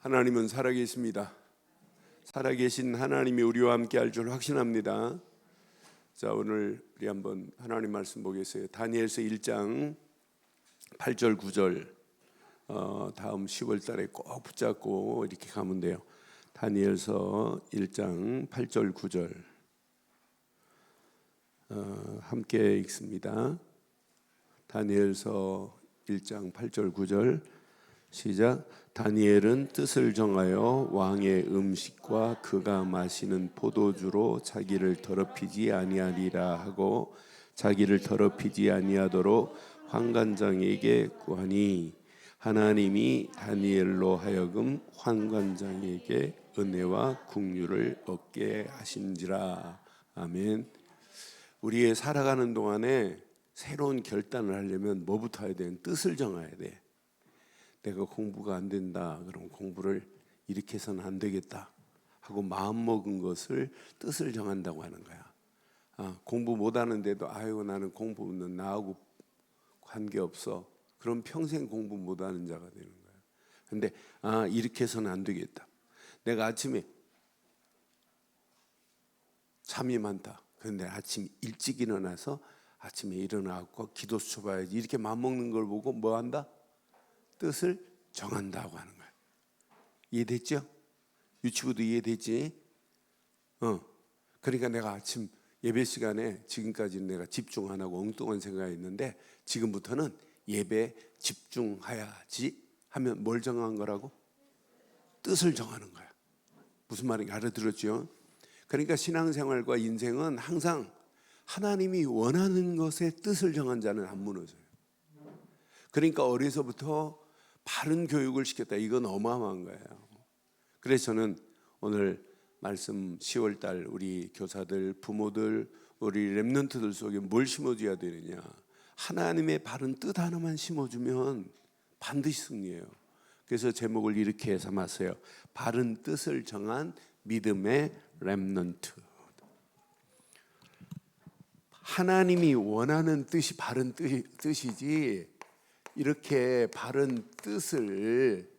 하나님은 살아계십니다. 살아계신 하나님이 우리와 함께 할 줄 확신합니다. 자, 오늘 우리 한번 하나님 말씀 보겠어요. 다니엘서 1장 8절 9절 다음 10월 달에 꼭 붙잡고 이렇게 가면 돼요. 다니엘서 1장 8절 9절 함께 읽습니다. 다니엘서 1장 8절 9절 시작. 다니엘은 뜻을 정하여 왕의 음식과 그가 마시는 포도주로 자기를 더럽히지 아니하리라 하고 자기를 더럽히지 아니하도록 환관장에게 구하니 하나님이 다니엘로 하여금 환관장에게 은혜와 긍휼을 얻게 하신지라. 아멘. 우리의 살아가는 동안에 새로운 결단을 하려면 뭐부터 해야 돼? 뜻을 정해야 돼. 내가 공부가 안 된다. 그럼 공부를 이렇게 해서는 안 되겠다 하고 마음먹은 것을 뜻을 정한다고 하는 거야. 공부 못하는데도 아이고 나는 공부는 나하고 관계없어. 그럼 평생 공부 못하는 자가 되는 거야. 근데 이렇게 해서는 안 되겠다. 내가 아침에 잠이 많다. 그런데 아침 일찍 일어나서 아침에 일어나고 기도 수초봐야지. 이렇게 마음먹는 걸 보고 뭐 한다? 뜻을 정한다고 하는 거야. 이해됐죠? 유치부도 이해됐지? 그러니까 내가 아침 예배 시간에 지금까지는 내가 집중 안 하고 엉뚱한 생각했는데 지금부터는 예배에 집중해야지 하면 뭘 정한 거라고? 뜻을 정하는 거야. 무슨 말인지 알아들었죠? 그러니까 신앙생활과 인생은 항상 하나님이 원하는 것에 뜻을 정한 자는 안 무너져요. 그러니까 어려서부터 바른 교육을 시켰다. 이건 어마어마한 거예요. 그래서 저는 오늘 말씀 10월달 우리 교사들, 부모들, 우리 렘넌트들 속에 뭘 심어줘야 되느냐. 하나님의 바른 뜻 하나만 심어주면 반드시 승리해요. 그래서 제목을 이렇게 삼았어요. 바른 뜻을 정한 믿음의 렘넌트. 하나님이 원하는 뜻이 바른 뜻이지 이렇게 바른 뜻을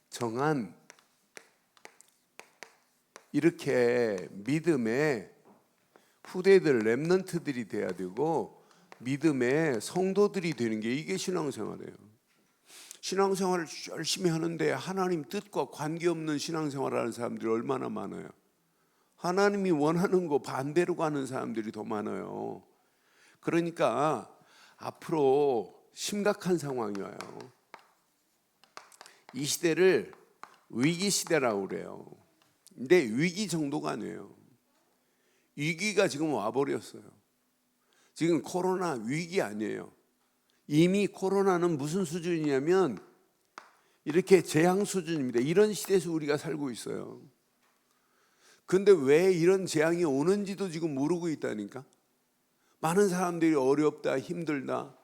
정한 이렇게 믿음의 후대들 렘넌트들이 돼야 되고 믿음의 성도들이 되는 게 이게 신앙생활이에요. 신앙생활을 열심히 하는데 하나님 뜻과 관계없는 신앙생활을 하는 사람들이 얼마나 많아요. 하나님이 원하는 거 반대로 가는 사람들이 더 많아요. 그러니까 앞으로 심각한 상황이 와요. 이 시대를 위기 시대라고 그래요. 근데 위기 정도가 아니에요. 위기가 지금 와버렸어요. 지금 코로나 위기 아니에요. 이미 코로나는 무슨 수준이냐면 이렇게 재앙 수준입니다. 이런 시대에서 우리가 살고 있어요. 근데 왜 이런 재앙이 오는지도 지금 모르고 있다니까. 많은 사람들이 어렵다, 힘들다.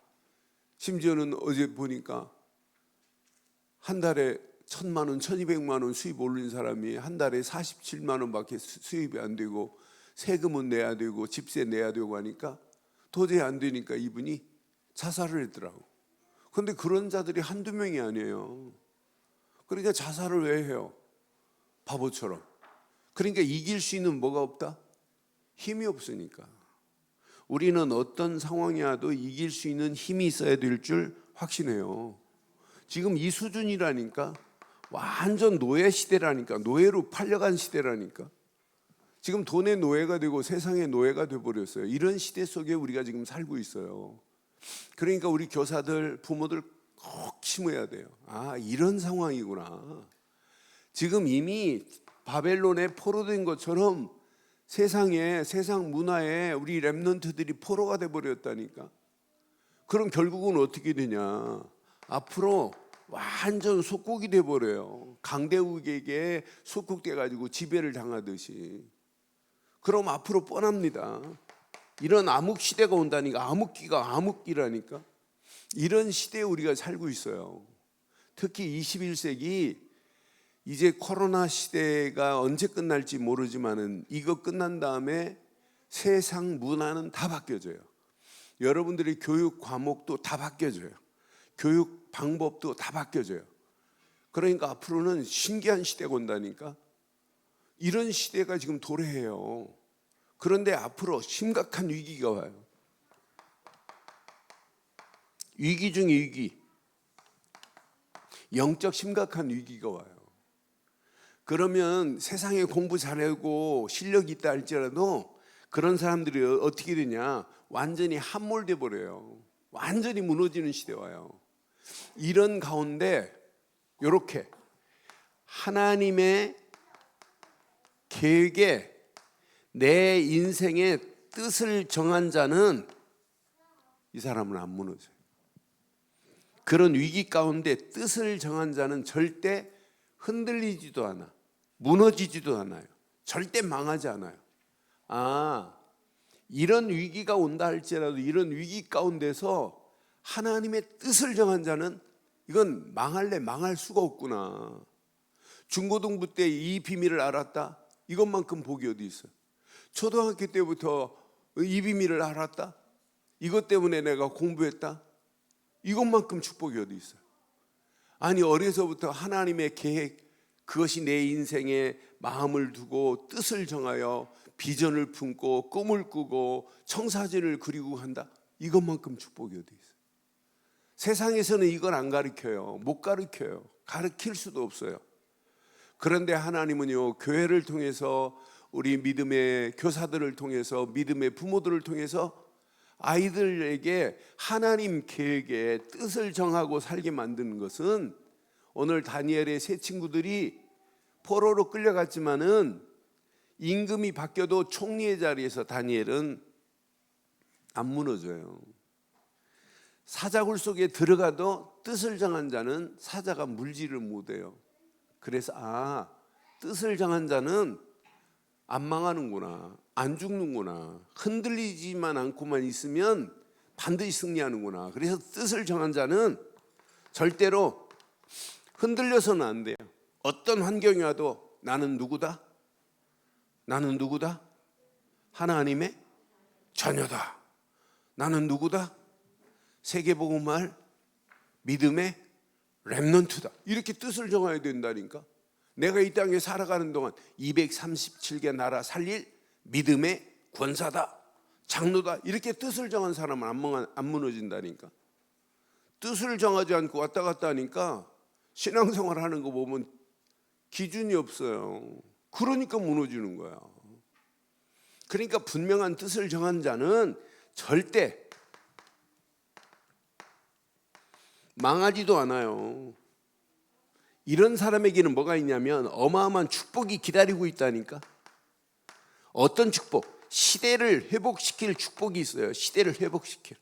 심지어는 어제 보니까 한 달에 1,000만 원, 1,200만 원 수입 올린 사람이 한 달에 47만 원밖에 수입이 안 되고 세금은 내야 되고 집세 내야 되고 하니까 도저히 안 되니까 이분이 자살을 했더라고. 그런데 그런 자들이 한두 명이 아니에요. 그러니까 자살을 왜 해요? 바보처럼. 그러니까 이길 수 있는 뭐가 없다? 힘이 없으니까. 우리는 어떤 상황이 와도 이길 수 있는 힘이 있어야 될 줄 확신해요. 지금 이 수준이라니까. 완전 노예 시대라니까. 노예로 팔려간 시대라니까. 지금 돈의 노예가 되고 세상의 노예가 돼버렸어요. 이런 시대 속에 우리가 지금 살고 있어요. 그러니까 우리 교사들, 부모들 꼭 심어야 돼요. 이런 상황이구나. 지금 이미 바벨론에 포로된 것처럼 세상 문화에 우리 렘넌트들이 포로가 돼버렸다니까. 그럼 결국은 어떻게 되냐? 앞으로 완전 속국이 돼버려요. 강대국에게 속국돼가지고 지배를 당하듯이. 그럼 앞으로 뻔합니다. 이런 암흑시대가 온다니까. 암흑기가 암흑기라니까. 이런 시대에 우리가 살고 있어요. 특히 21세기 이제 코로나 시대가 언제 끝날지 모르지만은 이거 끝난 다음에 세상 문화는 다 바뀌어져요. 여러분들의 교육 과목도 다 바뀌어져요. 교육 방법도 다 바뀌어져요. 그러니까 앞으로는 신기한 시대가 온다니까. 이런 시대가 지금 도래해요. 그런데 앞으로 심각한 위기가 와요. 위기 중에 위기. 영적 심각한 위기가 와요. 그러면 세상에 공부 잘하고 실력이 있다 할지라도 그런 사람들이 어떻게 되냐? 완전히 함몰돼 버려요. 완전히 무너지는 시대 와요. 이런 가운데 이렇게 하나님의 계획에 내 인생의 뜻을 정한 자는 이 사람은 안 무너져요. 그런 위기 가운데 뜻을 정한 자는 절대 흔들리지도 않아. 무너지지도 않아요. 절대 망하지 않아요. 이런 위기가 온다 할지라도 이런 위기 가운데서 하나님의 뜻을 정한 자는 이건 망할래 망할 수가 없구나. 중고등부 때 이 비밀을 알았다. 이것만큼 복이 어디 있어요. 초등학교 때부터 이 비밀을 알았다. 이것 때문에 내가 공부했다. 이것만큼 축복이 어디 있어요. 아니 어려서부터 하나님의 계획, 그것이 내 인생에 마음을 두고 뜻을 정하여 비전을 품고 꿈을 꾸고 청사진을 그리고 한다. 이것만큼 축복이 어디 있어요. 세상에서는 이걸 안 가르쳐요. 못 가르쳐요. 가르칠 수도 없어요. 그런데 하나님은요, 교회를 통해서 우리 믿음의 교사들을 통해서 믿음의 부모들을 통해서 아이들에게 하나님 계획의 뜻을 정하고 살게 만드는 것은 오늘 다니엘의 세 친구들이 포로로 끌려갔지만은 임금이 바뀌어도 총리의 자리에서 다니엘은 안 무너져요. 사자굴 속에 들어가도 뜻을 정한 자는 사자가 물지를 못해요. 그래서 뜻을 정한 자는 안 망하는구나, 안 죽는구나, 흔들리지만 않고만 있으면 반드시 승리하는구나. 그래서 뜻을 정한 자는 절대로 흔들려서는 안 돼요. 어떤 환경이 와도 나는 누구다? 나는 누구다? 하나님의 자녀다. 나는 누구다? 세계복음할 믿음의 렘넌트다. 이렇게 뜻을 정해야 된다니까. 내가 이 땅에 살아가는 동안 237개 나라 살릴 믿음의 권사다, 장로다. 이렇게 뜻을 정한 사람은 안 무너진다니까. 뜻을 정하지 않고 왔다 갔다 하니까 신앙생활 하는 거 보면 기준이 없어요. 그러니까 무너지는 거야. 그러니까 분명한 뜻을 정한 자는 절대 망하지도 않아요. 이런 사람에게는 뭐가 있냐면 어마어마한 축복이 기다리고 있다니까. 어떤 축복? 시대를 회복시킬 축복이 있어요. 시대를 회복시킬.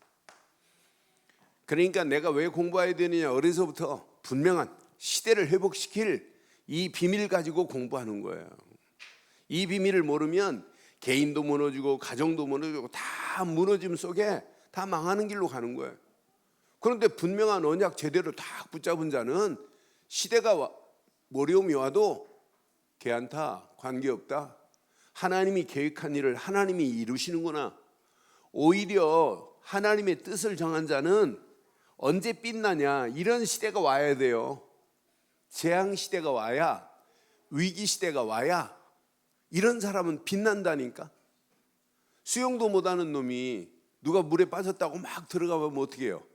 그러니까 내가 왜 공부해야 되느냐, 어려서부터 분명한 시대를 회복시킬 이 비밀 가지고 공부하는 거예요. 이 비밀을 모르면 개인도 무너지고 가정도 무너지고 다 무너짐 속에 다 망하는 길로 가는 거예요. 그런데 분명한 언약 제대로 딱 붙잡은 자는 시대가 어려움이 와도 걔한테 관계없다. 하나님이 계획한 일을 하나님이 이루시는구나. 오히려 하나님의 뜻을 정한 자는 언제 빛나냐, 이런 시대가 와야 돼요. 재앙 시대가 와야, 위기 시대가 와야 이런 사람은 빛난다니까. 수영도 못하는 놈이 누가 물에 빠졌다고 막 들어가면 어떻게 해요?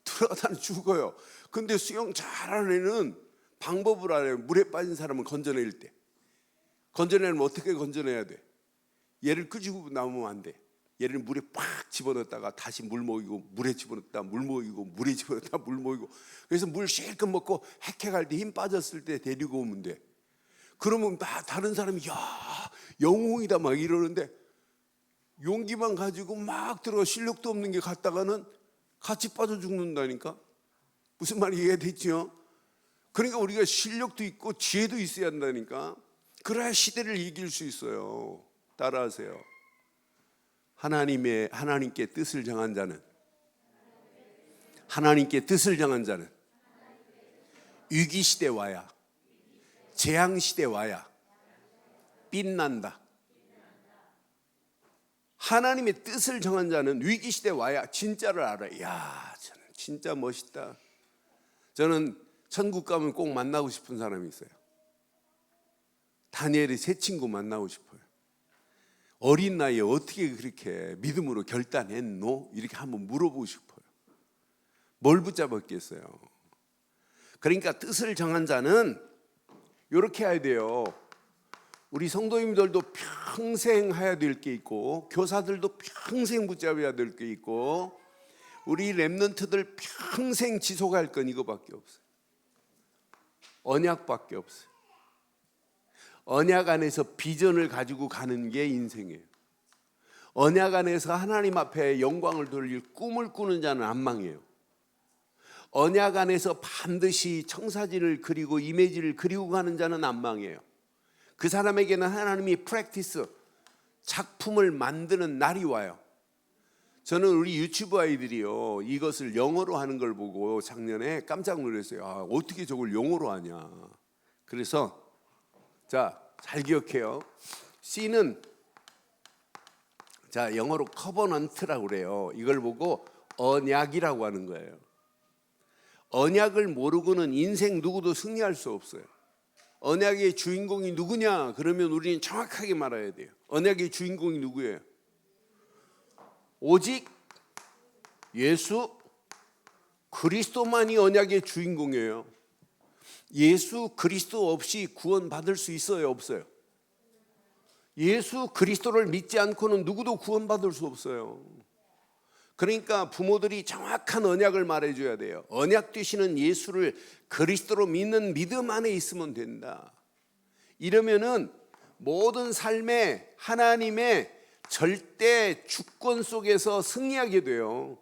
들어가다는 죽어요. 근데 수영 잘하는 애는 방법을 알아요. 물에 빠진 사람은 건져낼 때. 건져내면 어떻게 건져내야 돼? 얘를 끄집고 나오면 안 돼. 얘를 물에 팍 집어넣었다가 다시 물 먹이고, 물에 집어넣었다 물 먹이고, 물에 집어넣었다 물 먹이고. 그래서 물 실컷 먹고 핵해갈 때 힘 빠졌을 때 데리고 오면 돼. 그러면 막 다른 사람이 야 영웅이다 막 이러는데 용기만 가지고 막 들어가, 실력도 없는 게 갔다가는 같이 빠져 죽는다니까. 무슨 말이 이해됐지요? 그러니까 우리가 실력도 있고 지혜도 있어야 한다니까. 그래야 시대를 이길 수 있어요. 따라하세요. 하나님께 뜻을 정한 자는, 하나님께 뜻을 정한 자는 위기 시대 와야, 재앙 시대 와야 빛난다. 하나님의 뜻을 정한 자는 위기 시대 와야 진짜를 알아요. 야, 저는 진짜 멋있다. 저는 천국 가면 꼭 만나고 싶은 사람이 있어요. 다니엘의 세 친구 만나고 싶어요. 어린 나이에 어떻게 그렇게 믿음으로 결단했노? 이렇게 한번 물어보고 싶어요. 뭘 붙잡았겠어요? 그러니까 뜻을 정한 자는 이렇게 해야 돼요. 우리 성도님들도 평생 해야 될 게 있고, 교사들도 평생 붙잡아야 될 게 있고, 우리 렘넌트들 평생 지속할 건 이거밖에 없어요. 언약밖에 없어요. 언약 안에서 비전을 가지고 가는 게 인생이에요. 언약 안에서 하나님 앞에 영광을 돌릴 꿈을 꾸는 자는 안 망해요. 언약 안에서 반드시 청사진을 그리고 이미지를 그리고 가는 자는 안 망해요. 그 사람에게는 하나님이 프랙티스, 작품을 만드는 날이 와요. 저는 우리 유치부 아이들이요, 이것을 영어로 하는 걸 보고 작년에 깜짝 놀랐어요. 아, 어떻게 저걸 영어로 하냐. 그래서 자, 잘 기억해요. C는 자, 영어로 커버넌트라고 그래요. 이걸 보고 언약이라고 하는 거예요. 언약을 모르고는 인생 누구도 승리할 수 없어요. 언약의 주인공이 누구냐? 그러면 우리는 정확하게 말해야 돼요. 언약의 주인공이 누구예요? 오직 예수 그리스도만이 언약의 주인공이에요. 예수 그리스도 없이 구원받을 수 있어요? 없어요? 예수 그리스도를 믿지 않고는 누구도 구원받을 수 없어요. 그러니까 부모들이 정확한 언약을 말해줘야 돼요. 언약 되시는 예수를 그리스도로 믿는 믿음 안에 있으면 된다. 이러면은 모든 삶에 하나님의 절대 주권 속에서 승리하게 돼요.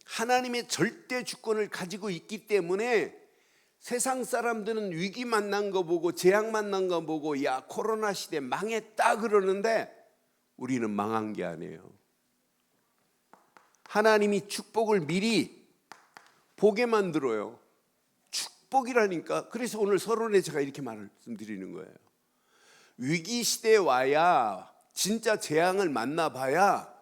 하나님의 절대 주권을 가지고 있기 때문에 세상 사람들은 위기 만난 거 보고 재앙 만난 거 보고 야 코로나 시대 망했다 그러는데 우리는 망한 게 아니에요. 하나님이 축복을 미리 보게 만들어요. 축복이라니까. 그래서 오늘 서론에 제가 이렇게 말씀드리는 거예요. 위기 시대에 와야 진짜 재앙을 만나봐야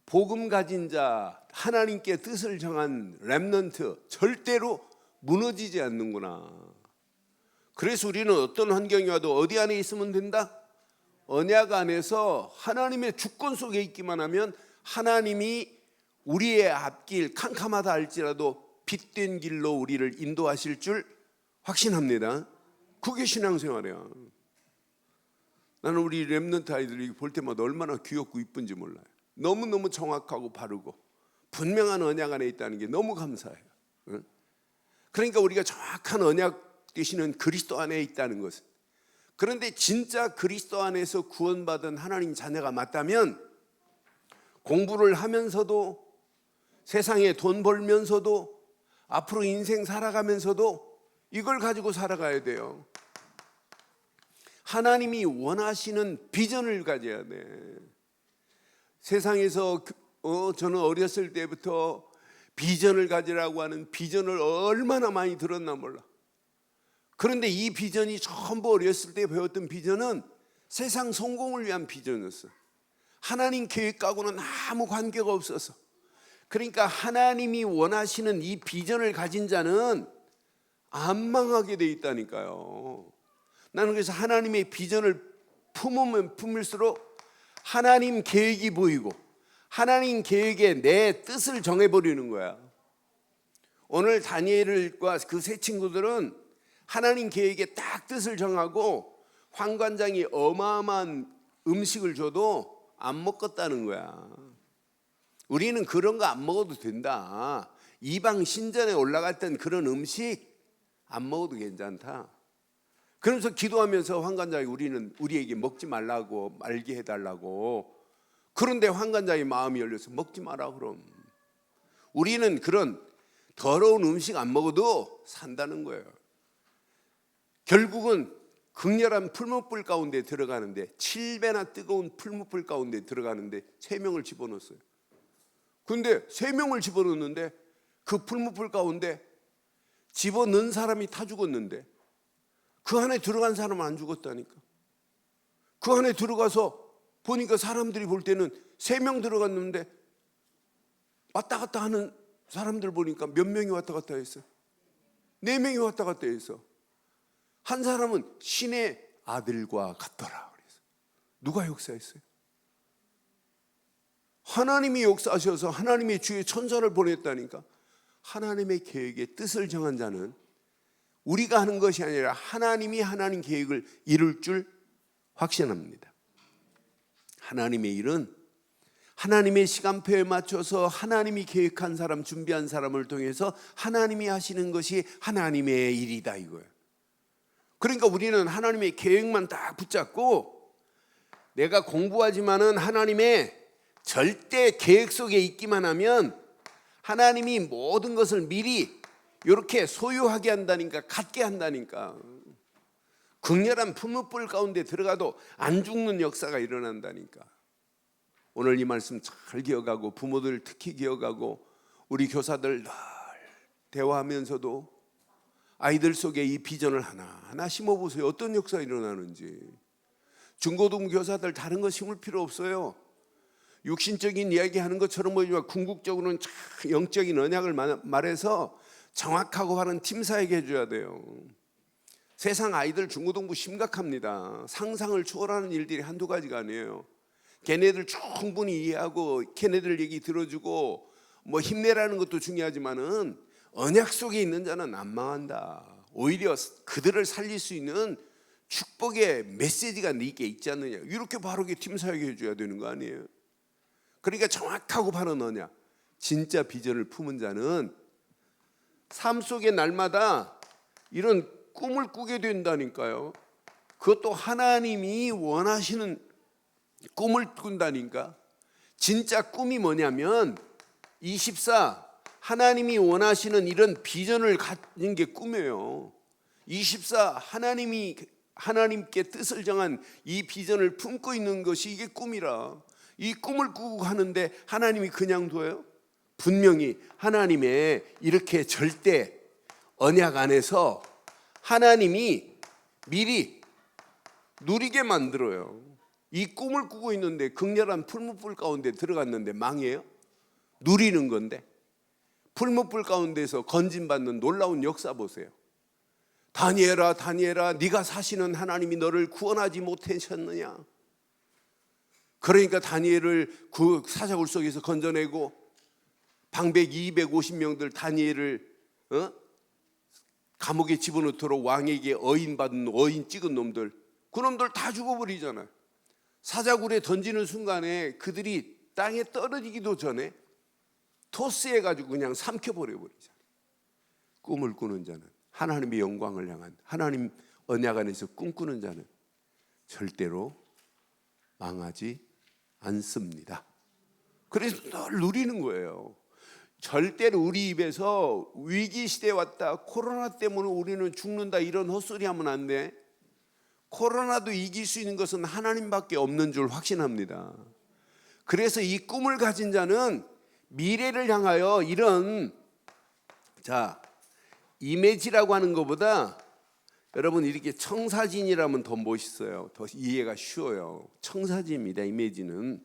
복음 가진 자, 하나님께 뜻을 정한 렘넌트 절대로 무너지지 않는구나. 그래서 우리는 어떤 환경이 와도 어디 안에 있으면 된다? 언약 안에서 하나님의 주권 속에 있기만 하면 하나님이 우리의 앞길 캄캄하다 할지라도 빛된 길로 우리를 인도하실 줄 확신합니다. 그게 신앙생활이야. 나는 우리 렘넌트 아이들이 볼 때마다 얼마나 귀엽고 이쁜지 몰라요. 너무너무 정확하고 바르고 분명한 언약 안에 있다는 게 너무 감사해요. 그러니까 우리가 정확한 언약 되시는 그리스도 안에 있다는 것은, 그런데 진짜 그리스도 안에서 구원받은 하나님 자녀가 맞다면 공부를 하면서도 세상에 돈 벌면서도 앞으로 인생 살아가면서도 이걸 가지고 살아가야 돼요. 하나님이 원하시는 비전을 가져야 돼. 세상에서 저는 어렸을 때부터 비전을 가지라고 하는 비전을 얼마나 많이 들었나 몰라. 그런데 이 비전이 전부 어렸을 때 배웠던 비전은 세상 성공을 위한 비전이었어. 하나님 계획하고는 아무 관계가 없어서. 그러니까 하나님이 원하시는 이 비전을 가진 자는 안 망하게 돼 있다니까요. 나는 그래서 하나님의 비전을 품으면 품을수록 하나님 계획이 보이고 하나님 계획에 내 뜻을 정해버리는 거야. 오늘 다니엘과 그 세 친구들은 하나님 계획에 딱 뜻을 정하고 환관장이 어마어마한 음식을 줘도 안 먹었다는 거야. 우리는 그런 거 안 먹어도 된다. 이방 신전에 올라갔던 그런 음식 안 먹어도 괜찮다. 그러면서 기도하면서 환관장이 우리에게 먹지 말라고 말게 해달라고. 그런데 환관장의 마음이 열려서 먹지 마라 그럼. 우리는 그런 더러운 음식 안 먹어도 산다는 거예요. 결국은 극렬한 풀무불 가운데 들어가는데 7배나 뜨거운 풀무불 가운데 들어가는데 3명을 집어넣었어요. 근데 3명을 집어넣었는데 그 풀무불 가운데 집어넣은 사람이 다 죽었는데 그 안에 들어간 사람은 안 죽었다니까. 그 안에 들어가서 보니까 사람들이 볼 때는 3명 들어갔는데 왔다 갔다 하는 사람들 보니까 몇 명이 왔다 갔다 했어요? 4명이 왔다 갔다 해서 한 사람은 신의 아들과 같더라. 그래서 누가 역사했어요? 하나님이 역사하셔서 하나님의 주의 천사를 보냈다니까. 하나님의 계획에 뜻을 정한 자는 우리가 하는 것이 아니라 하나님이 하나님 계획을 이룰 줄 확신합니다. 하나님의 일은 하나님의 시간표에 맞춰서 하나님이 계획한 사람, 준비한 사람을 통해서 하나님이 하시는 것이 하나님의 일이다 이거예요. 그러니까 우리는 하나님의 계획만 딱 붙잡고 내가 공부하지만은 하나님의 절대 계획 속에 있기만 하면 하나님이 모든 것을 미리 이렇게 소유하게 한다니까, 갖게 한다니까. 극렬한 풀무불 가운데 들어가도 안 죽는 역사가 일어난다니까. 오늘 이 말씀 잘 기억하고 부모들 특히 기억하고 우리 교사들 늘 대화하면서도 아이들 속에 이 비전을 하나하나 심어보세요. 어떤 역사가 일어나는지. 중고등 교사들 다른 거 심을 필요 없어요. 육신적인 이야기 하는 것처럼 보이지만 궁극적으로는 영적인 언약을 말해서 정확하고 바른 팀사에게 해줘야 돼요. 세상 아이들 중고등부 심각합니다. 상상을 초월하는 일들이 한두 가지가 아니에요. 걔네들 충분히 이해하고 걔네들 얘기 들어주고 뭐 힘내라는 것도 중요하지만은 언약 속에 있는 자는 안 망한다. 오히려 그들을 살릴 수 있는 축복의 메시지가 네게 있지 않느냐. 이렇게 바르게 팀사에게 해줘야 되는 거 아니에요. 그러니까 정확하고 바른 언약, 진짜 비전을 품은 자는 삶 속에 날마다 이런 꿈을 꾸게 된다니까요. 그것도 하나님이 원하시는 꿈을 꾼다니까. 진짜 꿈이 뭐냐면 24 하나님이 원하시는 이런 비전을 갖는 게 꿈이에요. 24 하나님께 뜻을 정한 이 비전을 품고 있는 것이 이게 꿈이라. 이 꿈을 꾸고 가는데 하나님이 그냥 둬요? 분명히 하나님의 이렇게 절대 언약 안에서 하나님이 미리 누리게 만들어요. 이 꿈을 꾸고 있는데 극렬한 풀무불 가운데 들어갔는데 망해요? 누리는 건데 풀무불 가운데서 건진받는 놀라운 역사 보세요. 다니엘아 다니엘아 네가 사시는 하나님이 너를 구원하지 못하셨느냐. 그러니까 다니엘을 그 사자굴 속에서 건져내고 방백 250명들 다니엘을 감옥에 집어넣도록 왕에게 어인 찍은 놈들, 그놈들 다 죽어버리잖아요. 사자굴에 던지는 순간에 그들이 땅에 떨어지기도 전에 토스해가지고 그냥 삼켜버려버리잖아요. 꿈을 꾸는 자는, 하나님의 영광을 향한 하나님 언약 안에서 꿈꾸는 자는 절대로 망하지 않습니다. 그래서 늘 누리는 거예요. 절대로 우리 입에서 위기 시대에 왔다, 코로나 때문에 우리는 죽는다, 이런 헛소리 하면 안 돼. 코로나도 이길 수 있는 것은 하나님밖에 없는 줄 확신합니다. 그래서 이 꿈을 가진 자는 미래를 향하여 이런 이미지라고 하는 것보다 여러분 이렇게 청사진이라면 더 멋있어요. 더 이해가 쉬워요. 청사진입니다. 이미지는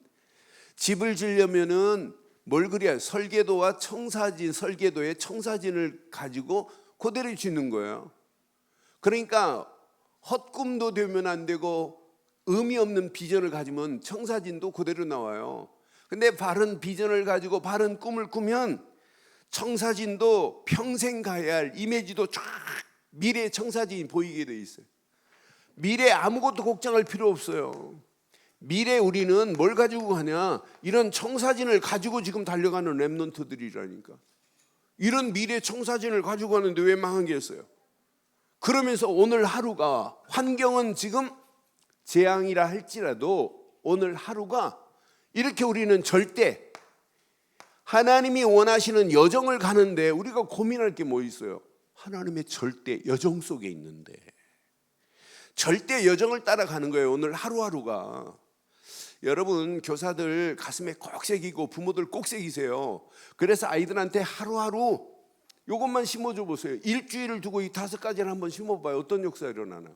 집을 지으려면은 뭘 그려요? 설계도와 청사진, 설계도의 청사진을 가지고 그대로 짓는 거예요. 그러니까 헛꿈도 되면 안 되고 의미 없는 비전을 가지면 청사진도 그대로 나와요. 근데 바른 비전을 가지고 바른 꿈을 꾸면 청사진도 평생 가야 할 이미지도 쫙 미래의 청사진이 보이게 돼 있어요. 미래 아무것도 걱정할 필요 없어요. 미래 우리는 뭘 가지고 가냐? 이런 청사진을 가지고 지금 달려가는 랩런트들이라니까. 이런 미래 청사진을 가지고 가는데 왜 망하겠어요? 그러면서 오늘 하루가, 환경은 지금 재앙이라 할지라도 오늘 하루가 이렇게 우리는 절대 하나님이 원하시는 여정을 가는데 우리가 고민할 게 뭐 있어요? 하나님의 절대 여정 속에 있는데 절대 여정을 따라가는 거예요. 오늘 하루하루가. 여러분 교사들 가슴에 꼭 새기고 부모들 꼭 새기세요. 그래서 아이들한테 하루하루 이것만 심어줘 보세요. 일주일을 두고 이 5가지를 한번 심어봐요. 어떤 역사가 일어나나.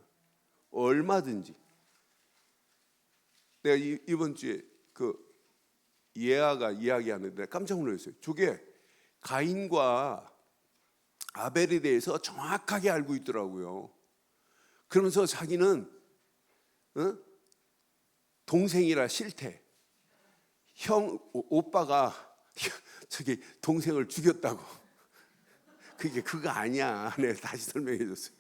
얼마든지. 내가 이번 주에 그 예아가 이야기하는데 깜짝 놀랐어요. 저게 가인과 아벨에 대해서 정확하게 알고 있더라고요. 그러면서 자기는 동생이라 싫대. 오빠가 저기 동생을 죽였다고. 그게 그거 아니야. 내가 다시 설명해 줬어요.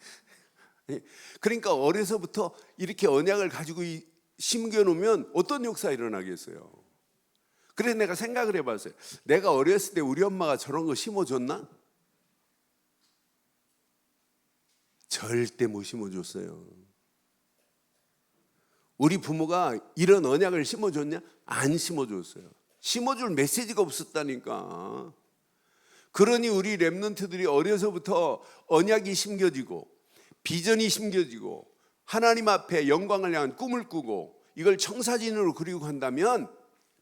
그러니까 어려서부터 이렇게 언약을 가지고 심겨놓으면 어떤 역사가 일어나겠어요. 그래서 내가 생각을 해봤어요. 내가 어렸을 때 우리 엄마가 저런 거 심어줬나? 절대 못 심어줬어요. 우리 부모가 이런 언약을 심어줬냐? 안 심어줬어요. 심어줄 메시지가 없었다니까. 그러니 우리 렘넌트들이 어려서부터 언약이 심겨지고 비전이 심겨지고 하나님 앞에 영광을 향한 꿈을 꾸고 이걸 청사진으로 그리고 간다면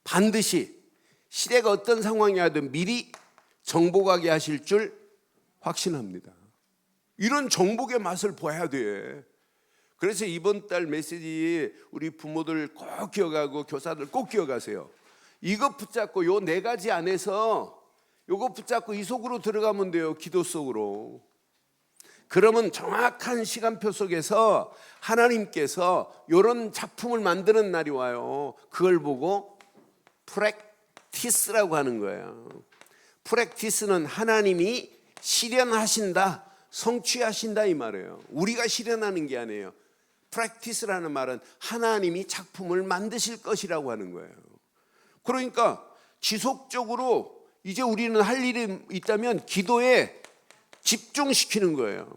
반드시 시대가 어떤 상황이라든 미리 정복하게 하실 줄 확신합니다. 이런 정복의 맛을 봐야 돼. 그래서 이번 달 메시지 우리 부모들 꼭 기억하고 교사들 꼭 기억하세요. 이것 붙잡고 요 4가지 안에서 요거 붙잡고 이 속으로 들어가면 돼요. 기도 속으로. 그러면 정확한 시간표 속에서 하나님께서 이런 작품을 만드는 날이 와요. 그걸 보고 프랙티스라고 하는 거예요. 프랙티스는 하나님이 실현하신다, 성취하신다 이 말이에요. 우리가 실현하는 게 아니에요. 프랙티스라는 말은 하나님이 작품을 만드실 것이라고 하는 거예요. 그러니까 지속적으로 이제 우리는 할 일이 있다면 기도에 집중시키는 거예요.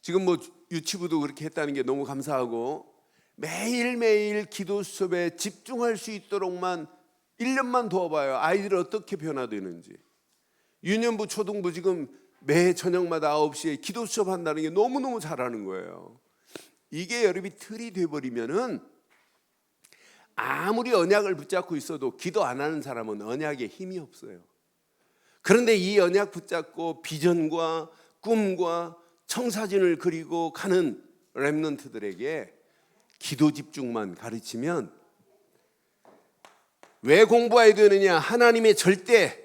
지금 뭐 유치부도 그렇게 했다는 게 너무 감사하고 매일매일 기도 수업에 집중할 수 있도록만 1년만 도와봐요. 아이들이 어떻게 변화되는지. 유년부, 초등부 지금 매 저녁마다 9시에 기도 수업 한다는 게 너무너무 잘하는 거예요. 이게 여러분이 틀이 돼버리면은 아무리 언약을 붙잡고 있어도 기도 안 하는 사람은 언약에 힘이 없어요. 그런데 이 언약 붙잡고 비전과 꿈과 청사진을 그리고 가는 렘넌트들에게 기도 집중만 가르치면 왜 공부해야 되느냐? 하나님의 절대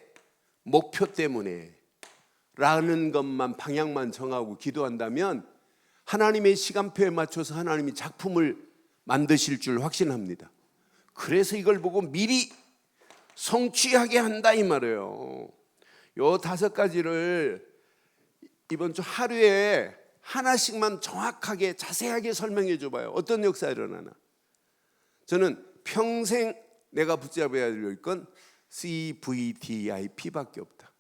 목표 때문에 라는 것만 방향만 정하고 기도한다면 하나님의 시간표에 맞춰서 하나님이 작품을 만드실 줄 확신합니다. 그래서 이걸 보고 미리 성취하게 한다 이 말이에요. 요 5가지를 이번 주 하루에 하나씩만 정확하게 자세하게 설명해 줘봐요. 어떤 역사가 일어나나. 저는 평생 내가 붙잡아야 될 건 CVDIP밖에 없다.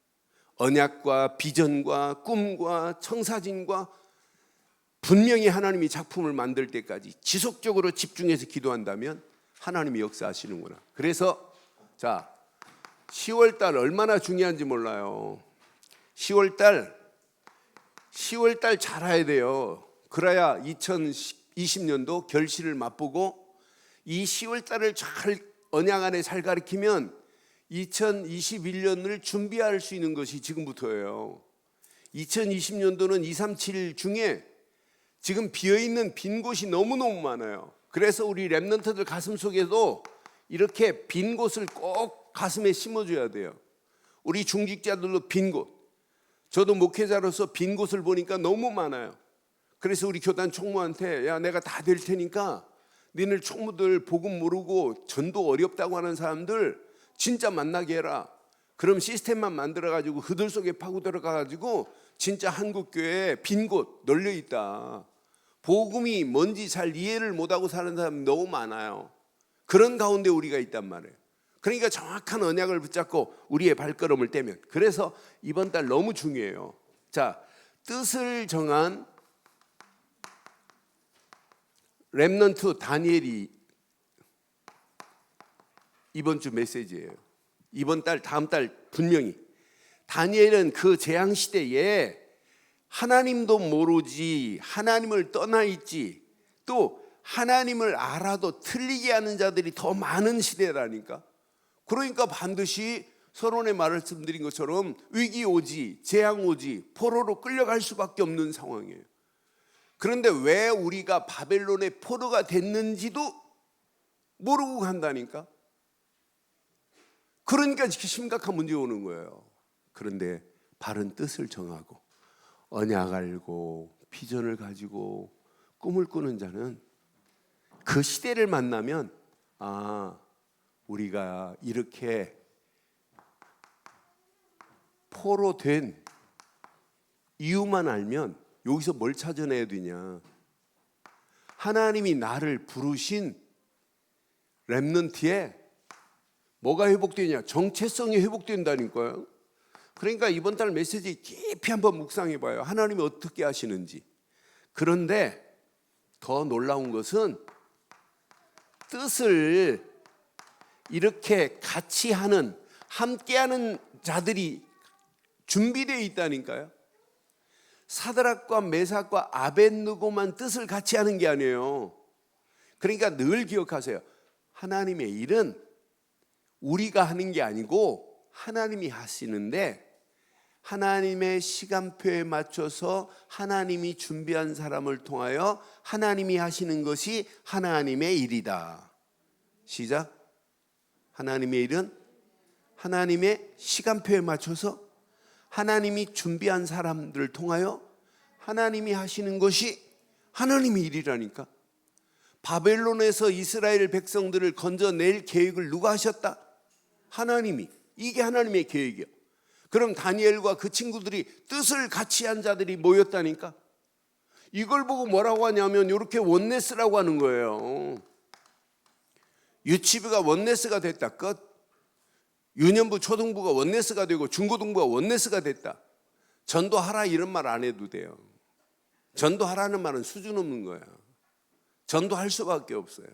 언약과 비전과 꿈과 청사진과 분명히 하나님이 작품을 만들 때까지 지속적으로 집중해서 기도한다면 하나님이 역사하시는구나. 그래서 자 10월달 얼마나 중요한지 몰라요. 10월달 잘해야 돼요. 그래야 2020년도 결실을 맛보고 이 10월달을 잘 언약 안에 잘 가르치면 2021년을 준비할 수 있는 것이 지금부터예요. 2020년도는 237일 중에 지금 비어있는 빈 곳이 너무너무 많아요. 그래서 우리 렘넌트들 가슴속에도 이렇게 빈 곳을 꼭 가슴에 심어줘야 돼요. 우리 중직자들도 빈 곳. 저도 목회자로서 빈 곳을 보니까 너무 많아요. 그래서 우리 교단 총무한테 야 내가 다 될 테니까 너희들 총무들 복음 모르고 전도 어렵다고 하는 사람들 진짜 만나게 해라. 그럼 시스템만 만들어가지고 그들 속에 파고 들어가가지고 진짜 한국교회에 빈 곳 널려있다. 복음이 뭔지 잘 이해를 못하고 사는 사람이 너무 많아요. 그런 가운데 우리가 있단 말이에요. 그러니까 정확한 언약을 붙잡고 우리의 발걸음을 떼면. 그래서 이번 달 너무 중요해요. 자, 뜻을 정한 렘넌트 다니엘이 이번 주 메시지예요. 이번 달 다음 달 분명히 다니엘은 그 재앙 시대에 하나님도 모르지 하나님을 떠나 있지 또 하나님을 알아도 틀리게 하는 자들이 더 많은 시대라니까. 그러니까 반드시 서론에 말씀드린 것처럼 위기 오지 재앙 오지 포로로 끌려갈 수밖에 없는 상황이에요. 그런데 왜 우리가 바벨론의 포로가 됐는지도 모르고 간다니까. 그러니까 심각한 문제가 오는 거예요. 그런데 바른 뜻을 정하고 언약 알고 비전을 가지고 꿈을 꾸는 자는 그 시대를 만나면 우리가 이렇게 포로된 이유만 알면 여기서 뭘 찾아내야 되냐? 하나님이 나를 부르신 렘넌트에 뭐가 회복되냐? 정체성이 회복된다니까요. 그러니까 이번 달 메시지 깊이 한번 묵상해 봐요. 하나님이 어떻게 하시는지. 그런데 더 놀라운 것은 뜻을 이렇게 같이 하는, 함께하는 자들이 준비되어 있다니까요. 사드락과 메삭과 아벳느고만 뜻을 같이 하는 게 아니에요. 그러니까 늘 기억하세요. 하나님의 일은 우리가 하는 게 아니고 하나님이 하시는데, 하나님의 시간표에 맞춰서 하나님이 준비한 사람을 통하여 하나님이 하시는 것이 하나님의 일이다. 시작. 하나님의 일은 하나님의 시간표에 맞춰서 하나님이 준비한 사람들을 통하여 하나님이 하시는 것이 하나님의 일이라니까. 바벨론에서 이스라엘 백성들을 건져낼 계획을 누가 하셨다? 하나님이. 이게 하나님의 계획이요. 그럼 다니엘과 그 친구들이 뜻을 같이 한 자들이 모였다니까. 이걸 보고 뭐라고 하냐면 이렇게 원네스라고 하는 거예요. 유치부가 원네스가 됐다. 끝. 유년부 초등부가 원네스가 되고 중고등부가 원네스가 됐다. 전도하라 이런 말 안 해도 돼요. 전도하라는 말은 수준 없는 거야. 전도할 수밖에 없어요.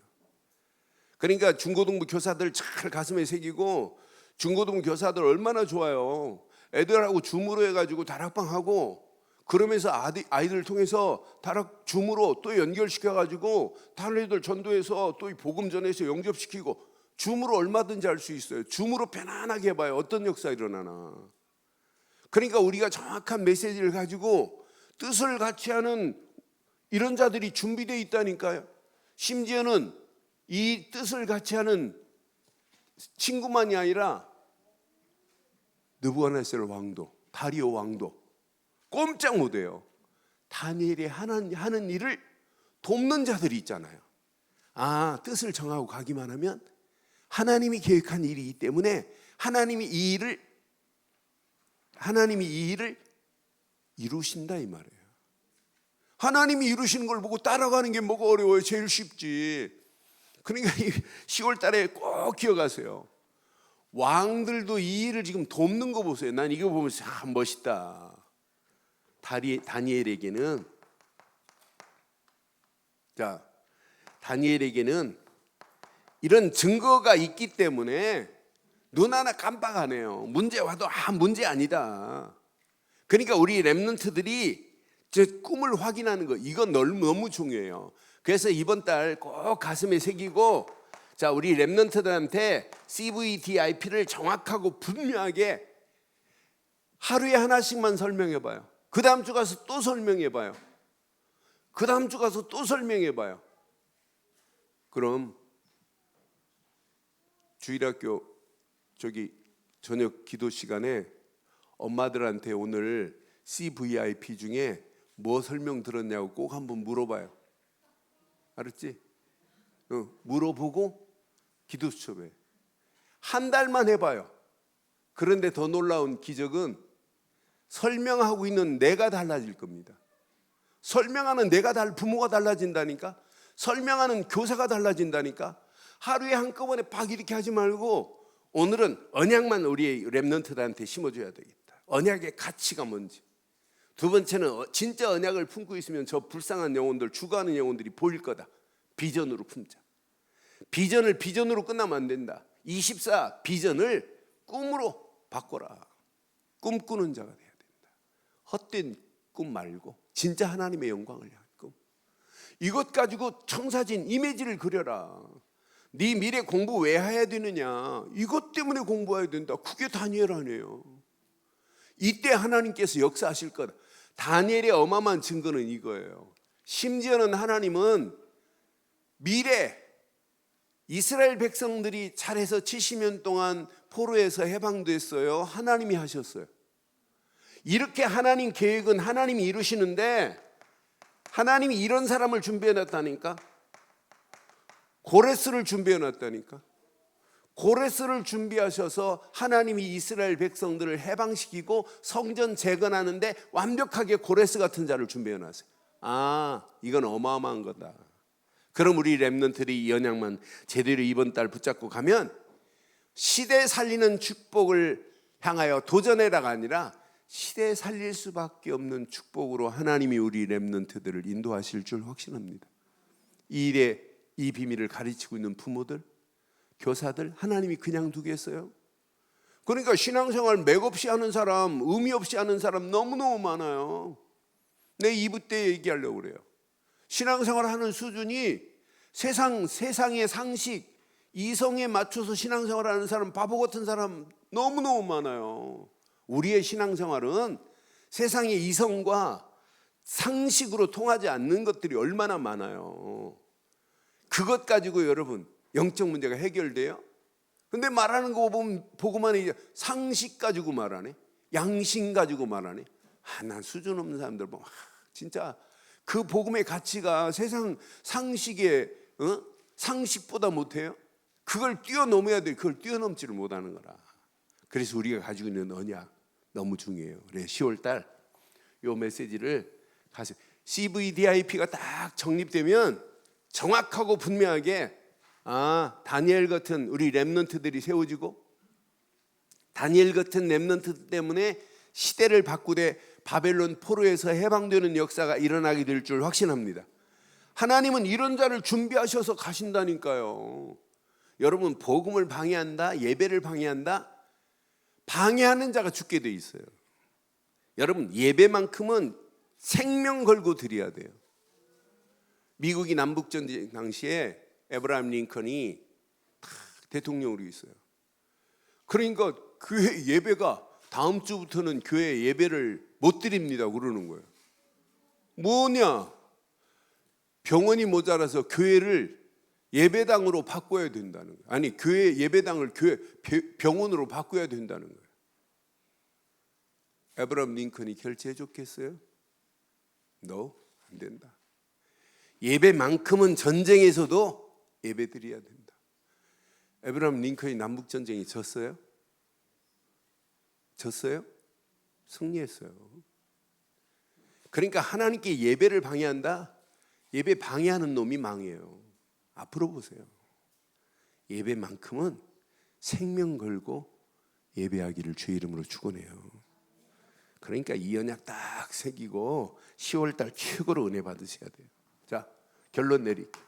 그러니까 중고등부 교사들 잘 가슴에 새기고, 중고등부 교사들 얼마나 좋아요. 애들하고 줌으로 해가지고 다락방하고, 그러면서 아이들 통해서 다락 줌으로 또 연결시켜가지고 다른 애들 전도해서 또 복음 전해서 영접시키고, 줌으로 얼마든지 할 수 있어요. 줌으로 편안하게 해봐요. 어떤 역사 일어나나. 그러니까 우리가 정확한 메시지를 가지고 뜻을 같이 하는 이런 자들이 준비되어 있다니까요. 심지어는 이 뜻을 같이 하는 친구만이 아니라 느부갓네살 왕도, 다리오 왕도 꼼짝 못해요. 다니엘이 하는 일을 돕는 자들이 있잖아요. 뜻을 정하고 가기만 하면 하나님이 계획한 일이기 때문에 하나님이 이 일을 이루신다 이 말이에요. 하나님이 이루시는 걸 보고 따라가는 게 뭐가 어려워요? 제일 쉽지. 그러니까 이 10월 달에 꼭 기억하세요. 왕들도 이 일을 지금 돕는 거 보세요. 난 이거 보면서 멋있다. 다니엘에게는 이런 증거가 있기 때문에 눈 하나 깜빡 안 해요. 문제 와도 문제 아니다. 그러니까 우리 렘넌트들이 저 꿈을 확인하는 거, 이건 너무 중요해요. 그래서 이번 달 꼭 가슴에 새기고, 우리 렘넌트들한테 CVDIP를 정확하고 분명하게 하루에 하나씩만 설명해봐요. 그 다음 주 가서 또 설명해봐요. 그 다음 주 가서 또 설명해봐요. 그럼 주일학교 저녁 기도 시간에 엄마들한테 오늘 CVIP 중에 뭐 설명 들었냐고 꼭 한번 물어봐요. 알았지? 물어보고 기도 수첩에 한 달만 해봐요. 그런데 더 놀라운 기적은 설명하고 있는 내가 달라질 겁니다. 설명하는 부모가 달라진다니까. 설명하는 교사가 달라진다니까. 하루에 한꺼번에 막 이렇게 하지 말고 오늘은 언약만 우리 렘넌트들한테 심어줘야 되겠다. 언약의 가치가 뭔지. 두 번째는 진짜 언약을 품고 있으면 저 불쌍한 영혼들, 죽어가는 영혼들이 보일 거다. 비전으로 품자. 비전을 비전으로 끝나면 안 된다. 24 비전을 꿈으로 바꿔라. 꿈꾸는 자가 돼야 된다. 헛된 꿈 말고 진짜 하나님의 영광을 향한 꿈. 이것 가지고 청사진 이미지를 그려라. 네 미래 공부 왜 해야 되느냐? 이것 때문에 공부해야 된다. 그게 다니엘 아니에요. 이때 하나님께서 역사하실 거다. 다니엘의 어마어마한 증거는 이거예요. 심지어는 하나님은 미래 이스라엘 백성들이 잘해서 70년 동안 포로에서 해방됐어요. 하나님이 하셨어요. 이렇게 하나님 계획은 하나님이 이루시는데 하나님이 이런 사람을 준비해놨다니까. 고레스를 준비해놨다니까. 고레스를 준비하셔서 하나님이 이스라엘 백성들을 해방시키고 성전 재건하는데 완벽하게 고레스 같은 자를 준비해놨어요. 아, 이건 어마어마한 거다. 그럼 우리 렘넌트들이 이 언약만 제대로 이번 달 붙잡고 가면 시대 살리는 축복을 향하여 도전해라가 아니라 시대 살릴 수밖에 없는 축복으로 하나님이 우리 렘넌트들을 인도하실 줄 확신합니다. 이 일에 이 비밀을 가르치고 있는 부모들, 교사들, 하나님이 그냥 두겠어요? 그러니까 신앙생활 맥없이 하는 사람, 의미 없이 하는 사람 너무너무 많아요. 내 2부 때 얘기하려고 그래요. 신앙생활 하는 수준이 세상의 상식, 이성에 맞춰서 신앙생활 하는 사람, 바보 같은 사람 너무너무 많아요. 우리의 신앙생활은 세상의 이성과 상식으로 통하지 않는 것들이 얼마나 많아요. 그것 가지고 여러분 영적 문제가 해결돼요? 근데 말하는 거 보고만 이제 상식 가지고 말하네, 양심 가지고 말하네. 난 수준 없는 사람들 보면 진짜 그 복음의 가치가 세상 상식의 상식보다 못해요? 그걸 뛰어넘어야 돼. 그걸 뛰어넘지를 못하는 거라. 그래서 우리가 가지고 있는 언약 너무 중요해요. 그래 10월달 요 메시지를 가서 CVDIP가 딱 정립되면 정확하고 분명하게 다니엘 같은 우리 렘넌트들이 세워지고 다니엘 같은 렘넌트 때문에 시대를 바꾸되 바벨론 포로에서 해방되는 역사가 일어나게 될 줄 확신합니다. 하나님은 이런 자를 준비하셔서 가신다니까요. 여러분 복음을 방해한다, 예배를 방해한다, 방해하는 자가 죽게 돼 있어요. 여러분 예배만큼은 생명 걸고 드려야 돼요. 미국이 남북전쟁 당시에 에브라임 링컨이 대통령으로 있어요. 그러니까 교회 예배가 다음 주부터는 교회 예배를 못 드립니다 그러는 거예요. 뭐냐? 병원이 모자라서 교회를 예배당으로 바꿔야 된다는 거예요. 아니 교회 예배당을 병원으로 바꿔야 된다는 거예요. 에브라임 링컨이 결제해 줬겠어요? No, 안 된다. 예배만큼은 전쟁에서도 예배 드려야 된다. 에브라임 링컨이 남북전쟁에 졌어요? 졌어요? 승리했어요. 그러니까 하나님께 예배를 방해한다? 예배 방해하는 놈이 망해요. 앞으로 보세요. 예배만큼은 생명 걸고 예배하기를 주의 이름으로 축원해요. 그러니까 이 언약 딱 새기고 10월달 최고로 은혜 받으셔야 돼요. 자, 결론 내릴게요.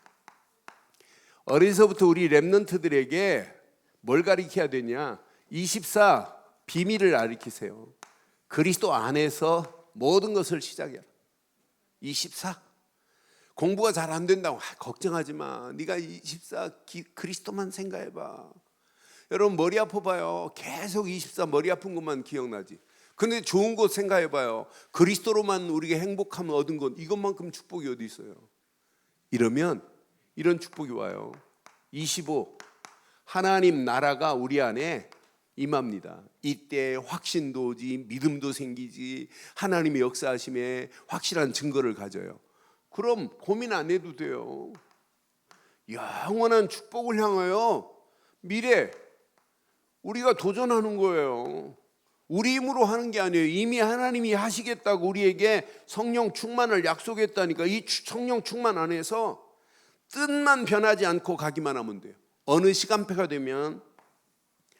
어려서부터 우리 렘넌트들에게 뭘 가르쳐야 되냐? 24 비밀을 가르치세요. 그리스도 안에서 모든 것을 시작해라. 24 공부가 잘 안 된다고 걱정하지 마. 네가 24 그리스도만 생각해봐. 여러분 머리 아파봐요. 계속 24 머리 아픈 것만 기억나지. 근데 좋은 것 생각해봐요. 그리스도로만 우리가 행복하면 얻은 것 이것만큼 축복이 어디 있어요? 이러면 이런 축복이 와요. 25 하나님 나라가 우리 안에 임합니다. 이때 확신도 오지, 믿음도 생기지, 하나님의 역사하심에 확실한 증거를 가져요. 그럼 고민 안 해도 돼요. 영원한 축복을 향하여 미래 우리가 도전하는 거예요. 우리 힘으로 하는 게 아니에요. 이미 하나님이 하시겠다고 우리에게 성령 충만을 약속했다니까. 이 성령 충만 안에서 뜻만 변하지 않고 가기만 하면 돼요. 어느 시간표가 되면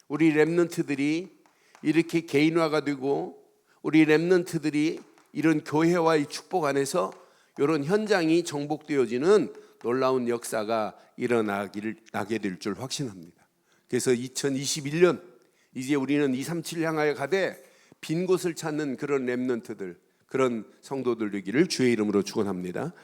우리 렘넌트들이 이렇게 개인화가 되고 우리 렘넌트들이 이런 교회와의 축복 안에서 이런 현장이 정복되어지는 놀라운 역사가 나게 될 줄 확신합니다. 그래서 2021년 이제 우리는 237 향하여 가되 빈 곳을 찾는 그런 렘넌트들, 그런 성도들 되기를 주의 이름으로 축원합니다.